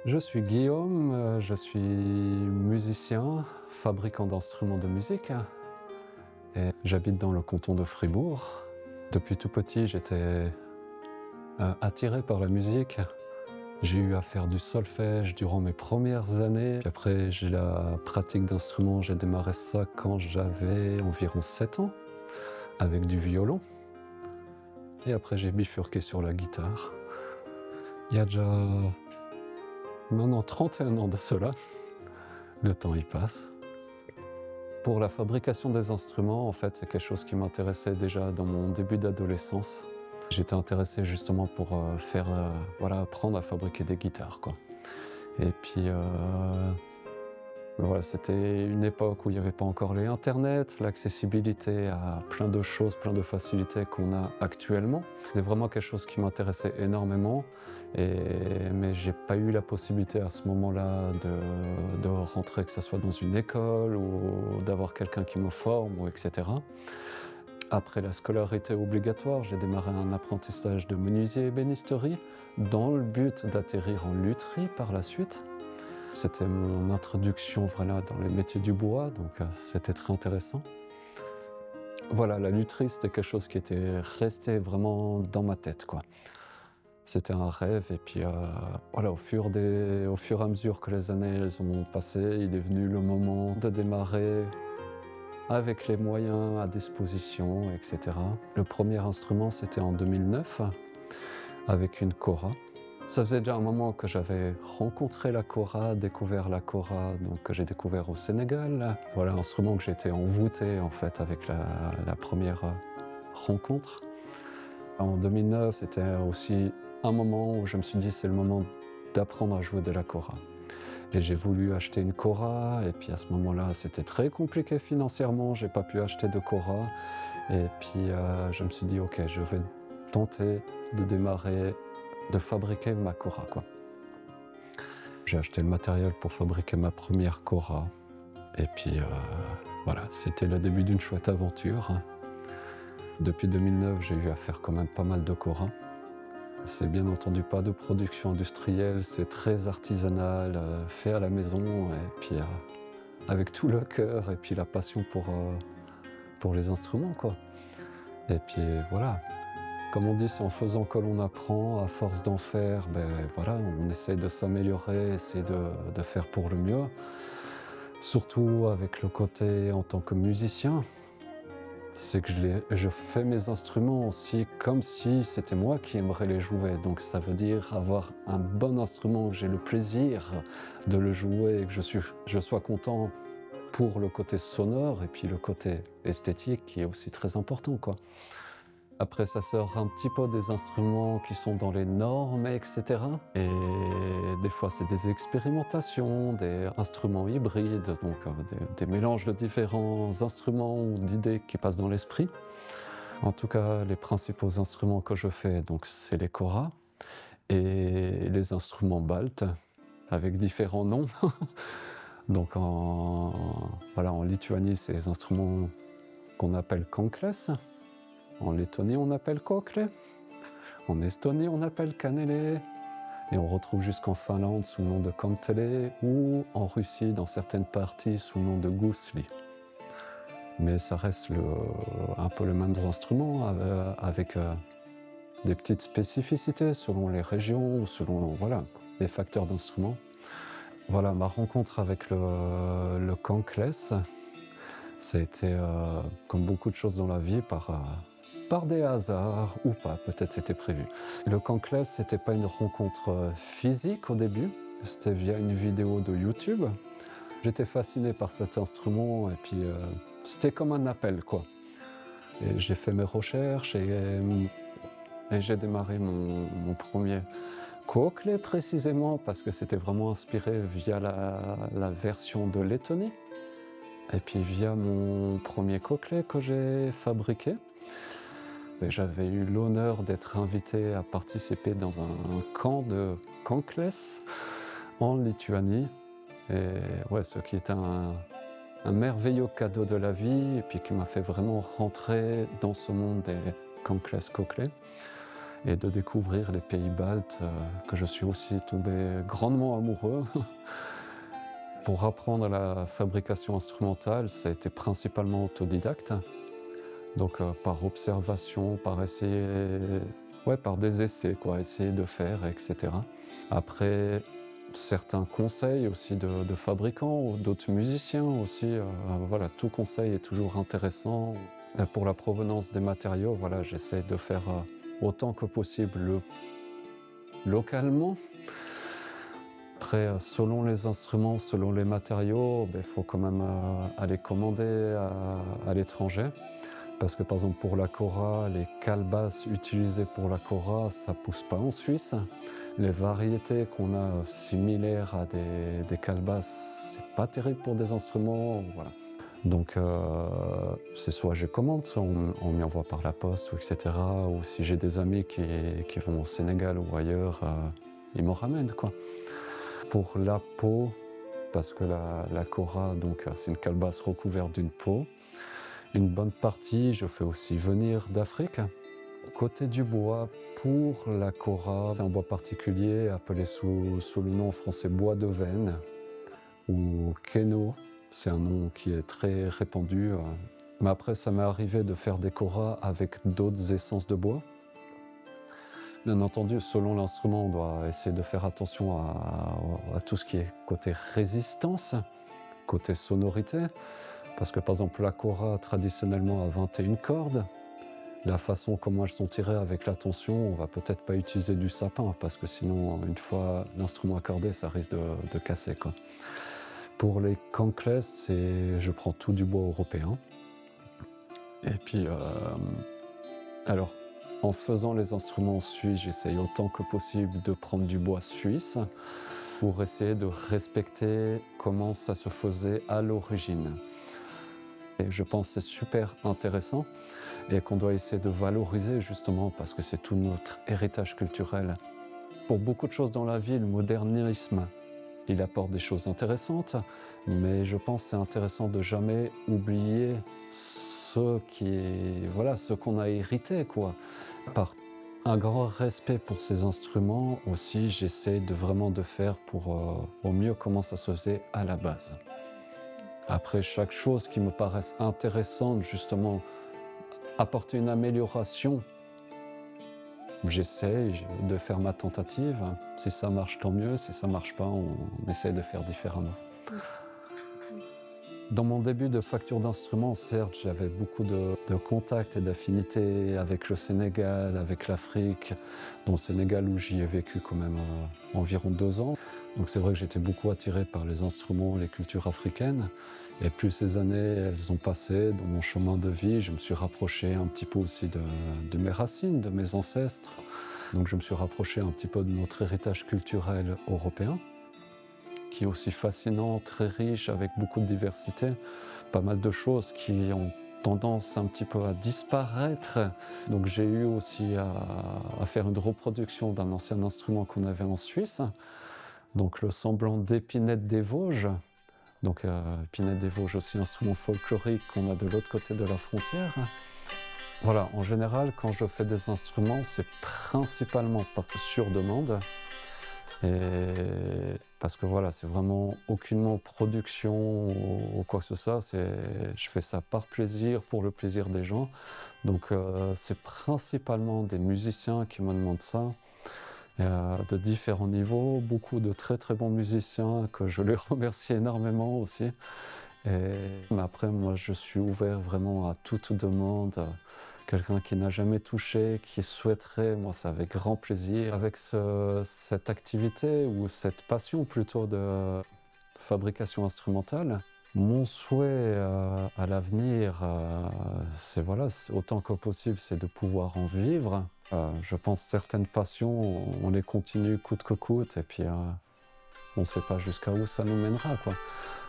Je suis Guillaume, je suis musicien, fabricant d'instruments de musique et j'habite dans le canton de Fribourg. Depuis tout petit, j'étais attiré par la musique. J'ai eu à faire du solfège durant mes premières années. Puis après, j'ai la pratique d'instruments, j'ai démarré ça quand j'avais environ 7 ans, avec du violon. Et après, j'ai bifurqué sur la guitare. Il y a déjà maintenant 31 ans de cela, le temps y passe. Pour la fabrication des instruments, en fait, c'est quelque chose qui m'intéressait déjà dans mon début d'adolescence. J'étais intéressé justement pour voilà, apprendre à fabriquer des guitares, quoi. Et puis, voilà, c'était une époque où il n'y avait pas encore les Internet, l'accessibilité à plein de choses, plein de facilités qu'on a actuellement. C'est vraiment quelque chose qui m'intéressait énormément, mais j'ai pas eu la possibilité à ce moment-là de rentrer, que ce soit dans une école ou d'avoir quelqu'un qui me forme, ou etc. Après la scolarité obligatoire, j'ai démarré un apprentissage de menuisier ébénisterie dans le but d'atterrir en lutherie par la suite. C'était mon introduction voilà, dans les métiers du bois, donc c'était très intéressant. Voilà, la lutherie, c'était quelque chose qui était resté vraiment dans ma tête, quoi. C'était un rêve et puis voilà, au fur et à mesure que les années elles ont passé, il est venu le moment de démarrer avec les moyens à disposition, etc. Le premier instrument, c'était en 2009, avec une kora. Ça faisait déjà un moment que j'avais rencontré la kora, découvert la kora, donc que j'ai découvert au Sénégal. Voilà, un instrument que j'étais envoûté en fait avec la première rencontre. En 2009, c'était aussi un moment où je me suis dit c'est le moment d'apprendre à jouer de la kora. Et j'ai voulu acheter une kora, et puis à ce moment-là, c'était très compliqué financièrement, j'ai pas pu acheter de kora. Et puis je me suis dit ok, je vais tenter de démarrer, de fabriquer ma kora, quoi. J'ai acheté le matériel pour fabriquer ma première kora. Et puis voilà, c'était le début d'une chouette aventure. Depuis 2009, j'ai eu à faire quand même pas mal de koras. C'est bien entendu pas de production industrielle, c'est très artisanal, fait à la maison, et puis avec tout le cœur et puis la passion pour les instruments, quoi. Et puis voilà, comme on dit, c'est en faisant que l'on apprend, à force d'en faire, ben voilà, on essaye de s'améliorer, essayer de faire pour le mieux. Surtout avec le côté en tant que musicien, c'est que je fais mes instruments aussi comme si c'était moi qui aimerais les jouer. Donc ça veut dire avoir un bon instrument, que j'ai le plaisir de le jouer, et que je sois content pour le côté sonore et puis le côté esthétique qui est aussi très important, quoi. Après, ça sort un petit peu des instruments qui sont dans les normes, etc. Et des fois, c'est des expérimentations, des instruments hybrides, donc des mélanges de différents instruments ou d'idées qui passent dans l'esprit. En tout cas, les principaux instruments que je fais, donc, c'est les koras et les instruments baltes, avec différents noms. Donc, voilà, en Lituanie, c'est les instruments qu'on appelle kankles. En Lettonie, on appelle kokle. En Estonie, on appelle kanele. Et on retrouve jusqu'en Finlande sous le nom de kantele, ou en Russie, dans certaines parties, sous le nom de gusli. Mais ça reste un peu les mêmes instruments, avec des petites spécificités selon les régions ou selon voilà, les facteurs d'instruments. Voilà, ma rencontre avec le kankles, ça a été, comme beaucoup de choses dans la vie, par des hasards ou pas, peut-être c'était prévu. Le kankles, c'était pas une rencontre physique au début, c'était via une vidéo de YouTube. J'étais fasciné par cet instrument et puis c'était comme un appel, quoi. Et j'ai fait mes recherches et j'ai démarré mon premier kokle précisément parce que c'était vraiment inspiré via la version de Lettonie et puis via mon premier kokle que j'ai fabriqué. Et j'avais eu l'honneur d'être invité à participer dans un camp de kankles en Lituanie. Et ouais, ce qui est un merveilleux cadeau de la vie et puis qui m'a fait vraiment rentrer dans ce monde des kankles kokle. et de découvrir les pays baltes, que je suis aussi tombé grandement amoureux. Pour apprendre la fabrication instrumentale, ça a été principalement autodidacte, donc par observation, par essayer, ouais, par des essais, quoi, essayer de faire, etc. Après, certains conseils aussi de fabricants ou d'autres musiciens aussi, voilà, tout conseil est toujours intéressant. Pour la provenance des matériaux, voilà, j'essaie de faire autant que possible localement. Après, selon les instruments, selon les matériaux, il faut quand même aller commander à l'étranger. Parce que par exemple pour la kora, les calebasses utilisées pour la kora, ça pousse pas en Suisse. Les variétés qu'on a similaires à des calebasses, c'est pas terrible pour des instruments, voilà. Donc c'est soit je commande, soit on m'y envoie par la poste, ou etc. Ou si j'ai des amis qui vont au Sénégal ou ailleurs, ils m'en ramènent, quoi. Pour la peau, parce que la kora, donc c'est une calebasse recouverte d'une peau. Une bonne partie, je fais aussi venir d'Afrique. Côté du bois, pour la kora, c'est un bois particulier appelé sous le nom français bois de veine ou keno. C'est un nom qui est très répandu. Mais après, ça m'est arrivé de faire des koras avec d'autres essences de bois. Bien entendu, selon l'instrument, on doit essayer de faire attention à tout ce qui est côté résistance, côté sonorité. Parce que par exemple, la kora traditionnellement a 21 cordes. La façon comment elles sont tirées avec la tension, on va peut-être pas utiliser du sapin parce que sinon, une fois l'instrument accordé, ça risque de casser, quoi. Pour les kankles, je prends tout du bois européen. Et puis, alors, en faisant les instruments suisses, j'essaye autant que possible de prendre du bois suisse pour essayer de respecter comment ça se faisait à l'origine. Et je pense que c'est super intéressant et qu'on doit essayer de valoriser justement parce que c'est tout notre héritage culturel. Pour beaucoup de choses dans la vie, le modernisme, il apporte des choses intéressantes, mais je pense que c'est intéressant de jamais oublier ce qu'on a hérité, quoi. Par un grand respect pour ces instruments aussi, j'essaie de vraiment de faire pour au mieux comment ça se faisait à la base. Après, chaque chose qui me paraisse intéressante, justement, apporter une amélioration, j'essaie de faire ma tentative. Si ça marche, tant mieux. Si ça marche pas, on essaie de faire différemment. Dans mon début de facture d'instruments, certes, j'avais beaucoup de contacts et d'affinités avec le Sénégal, avec l'Afrique. Dans le Sénégal, où j'y ai vécu quand même environ 2 ans. Donc c'est vrai que j'étais beaucoup attiré par les instruments, les cultures africaines. Et plus ces années, elles ont passé dans mon chemin de vie, je me suis rapproché un petit peu aussi de mes racines, de mes ancêtres. Donc je me suis rapproché un petit peu de notre héritage culturel européen, qui est aussi fascinant, très riche, avec beaucoup de diversité. Pas mal de choses qui ont tendance un petit peu à disparaître. Donc j'ai eu aussi à faire une reproduction d'un ancien instrument qu'on avait en Suisse, donc le semblant d'épinette des Vosges. Donc épinette des Vosges, aussi instrument folklorique qu'on a de l'autre côté de la frontière. Voilà, en général, quand je fais des instruments, c'est principalement sur demande. Et parce que voilà, c'est vraiment aucunement production ou quoi que ce soit, je fais ça par plaisir, pour le plaisir des gens. Donc c'est principalement des musiciens qui me demandent ça, de différents niveaux, beaucoup de très très bons musiciens que je les remercie énormément aussi. Mais après, moi je suis ouvert vraiment à toute demande. Quelqu'un qui n'a jamais touché, qui souhaiterait, moi c'est avec grand plaisir. Avec cette activité ou cette passion plutôt de fabrication instrumentale, mon souhait à l'avenir, c'est voilà, autant que possible, c'est de pouvoir en vivre. Je pense que certaines passions, on les continue coûte que coûte et puis on ne sait pas jusqu'à où ça nous mènera, quoi.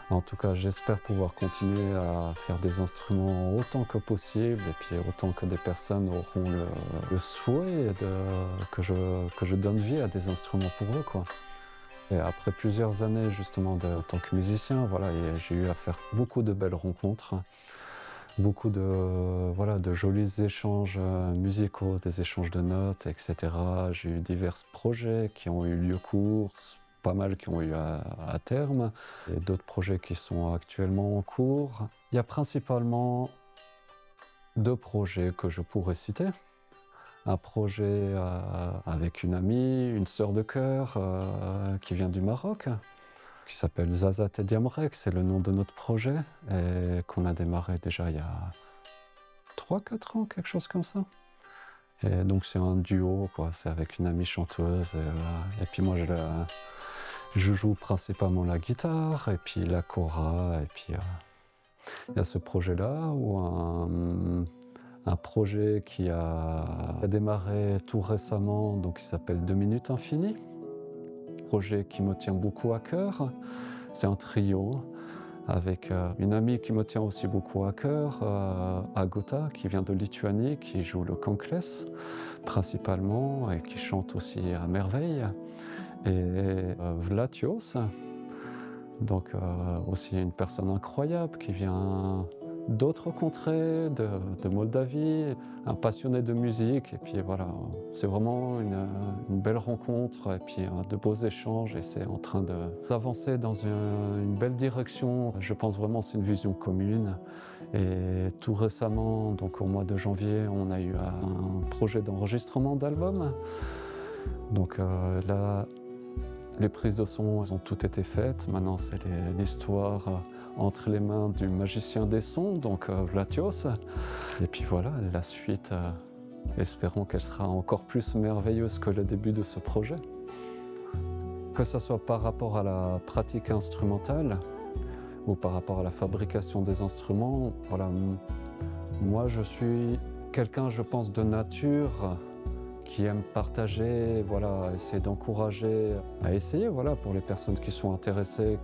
En tout cas, j'espère pouvoir continuer à faire des instruments autant que possible et puis autant que des personnes auront le souhait que je donne vie à des instruments pour eux, quoi. Et après plusieurs années justement en tant que musicien, voilà, j'ai eu à faire beaucoup de belles rencontres. beaucoup de, voilà, de jolis échanges musicaux, des échanges de notes, etc. J'ai eu divers projets qui ont eu lieu court, pas mal qui ont eu à terme, et d'autres projets qui sont actuellement en cours. Il y a principalement deux projets que je pourrais citer. Un projet avec une amie, une sœur de cœur qui vient du Maroc, qui s'appelle Zazat et Diamrek, c'est le nom de notre projet, et qu'on a démarré déjà il y a 3-4 ans, quelque chose comme ça. Et donc c'est un duo, quoi, c'est avec une amie chanteuse, et puis moi je joue principalement la guitare, et puis la kora, et puis il y a ce projet-là, ou un projet qui a démarré tout récemment, donc qui s'appelle 2 minutes infinies. Projet qui me tient beaucoup à cœur. C'est un trio avec une amie qui me tient aussi beaucoup à cœur, Agota, qui vient de Lituanie, qui joue le kankles principalement et qui chante aussi à merveille. Et Vlatios, donc aussi une personne incroyable qui vient d'autres contrées, de Moldavie, un passionné de musique. Et puis voilà, c'est vraiment une belle rencontre et puis de beaux échanges, et c'est en train d'avancer dans une belle direction. Je pense vraiment que c'est une vision commune. Et tout récemment, donc au mois de janvier, on a eu un projet d'enregistrement d'album. Donc là, les prises de son, elles ont toutes été faites. Maintenant, c'est l'histoire entre les mains du magicien des sons, donc Vlatios. Et puis voilà, la suite, espérons qu'elle sera encore plus merveilleuse que le début de ce projet. Que ce soit par rapport à la pratique instrumentale ou par rapport à la fabrication des instruments, voilà, moi je suis quelqu'un, je pense, de nature, qui aiment partager, voilà, essayer d'encourager à essayer, voilà, pour les personnes qui sont intéressées,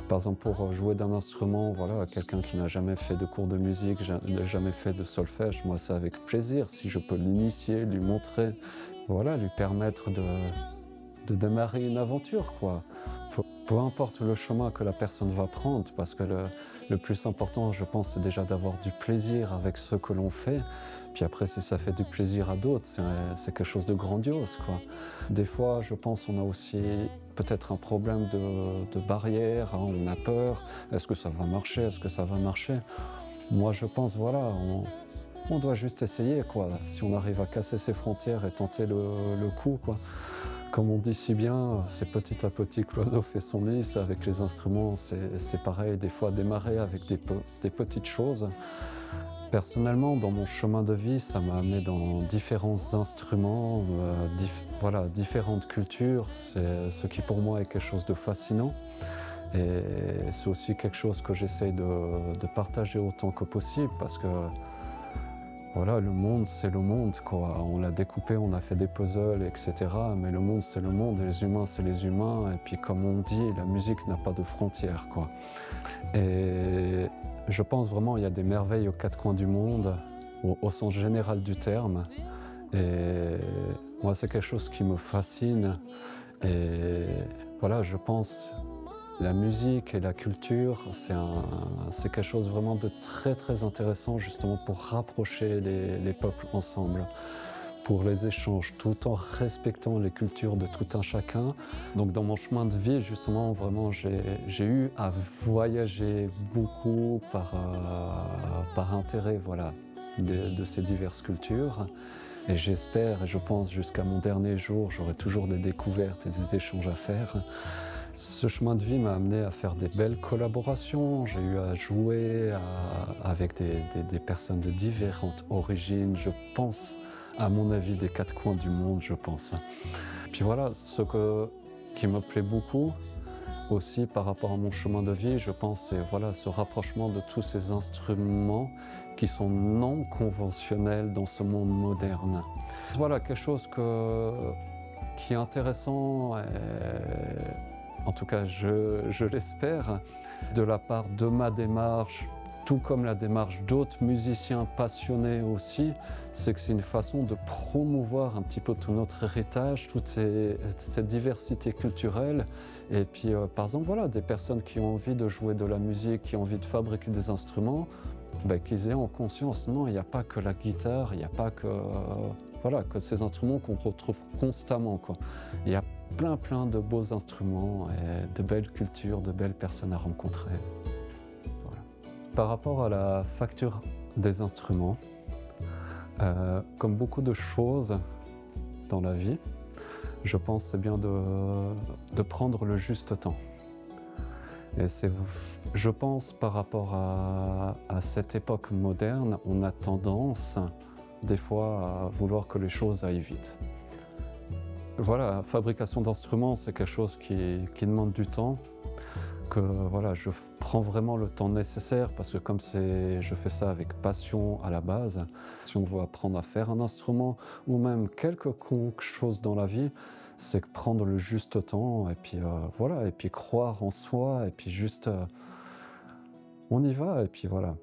par exemple pour jouer d'un instrument, voilà, quelqu'un qui n'a jamais fait de cours de musique, n'a jamais fait de solfège, moi c'est avec plaisir, si je peux l'initier, lui montrer, voilà, lui permettre de démarrer une aventure, quoi. Peu importe le chemin que la personne va prendre, parce que le plus important, je pense, c'est déjà d'avoir du plaisir avec ce que l'on fait. Puis après, si ça fait du plaisir à d'autres, c'est quelque chose de grandiose, quoi. Des fois, je pense, on a aussi peut-être un problème de barrière, hein, on a peur. Est-ce que ça va marcher? Est-ce que ça va marcher? Moi, je pense, voilà, on doit juste essayer, quoi. Si on arrive à casser ses frontières et tenter le coup, quoi. Comme on dit si bien, c'est petit à petit que l'oiseau fait son nid. Avec les instruments, c'est pareil. Des fois, démarrer avec des petites choses. Personnellement, dans mon chemin de vie, ça m'a amené dans différents instruments, voilà, différentes cultures. C'est ce qui pour moi est quelque chose de fascinant. Et c'est aussi quelque chose que j'essaye de partager autant que possible, parce que voilà, le monde, c'est le monde, quoi. On l'a découpé, on a fait des puzzles, etc. Mais le monde, c'est le monde, et les humains, c'est les humains. Et puis, comme on dit, la musique n'a pas de frontières, quoi. Et je pense vraiment qu'il y a des merveilles aux quatre coins du monde, au sens général du terme. Et moi, c'est quelque chose qui me fascine. Et voilà, je pense la musique et la culture, c'est quelque chose vraiment de très très intéressant, justement pour rapprocher les peuples ensemble, pour les échanges, tout en respectant les cultures de tout un chacun. Donc dans mon chemin de vie, justement, vraiment, j'ai eu à voyager beaucoup par intérêt, voilà, de ces diverses cultures. Et j'espère, et je pense jusqu'à mon dernier jour, j'aurai toujours des découvertes et des échanges à faire. Ce chemin de vie m'a amené à faire des belles collaborations. J'ai eu à jouer avec des personnes de différentes origines. Je pense, à mon avis, des quatre coins du monde, je pense. Puis voilà, qui me plaît beaucoup aussi par rapport à mon chemin de vie, je pense, c'est voilà, ce rapprochement de tous ces instruments qui sont non conventionnels dans ce monde moderne. Voilà, quelque chose qui est intéressant, en tout cas je l'espère, de la part de ma démarche, tout comme la démarche d'autres musiciens passionnés aussi, c'est que c'est une façon de promouvoir un petit peu tout notre héritage, toute cette diversité culturelle. Et puis par exemple, voilà, des personnes qui ont envie de jouer de la musique, qui ont envie de fabriquer des instruments, qu'ils aient en conscience, non, il n'y a pas que la guitare, il n'y a pas que, voilà, que ces instruments qu'on retrouve constamment, quoi. Il y a plein de beaux instruments et de belles cultures, de belles personnes à rencontrer. Voilà. Par rapport à la facture des instruments, comme beaucoup de choses dans la vie, je pense c'est bien de prendre le juste temps. Et je pense par rapport à cette époque moderne, on a tendance des fois à vouloir que les choses aillent vite. Voilà, la fabrication d'instruments, c'est quelque chose qui demande du temps, que voilà, je prends vraiment le temps nécessaire parce que comme je fais ça avec passion à la base, si on veut apprendre à faire un instrument ou même quelque chose dans la vie, c'est prendre le juste temps et puis voilà, et puis croire en soi et puis juste on y va et puis voilà.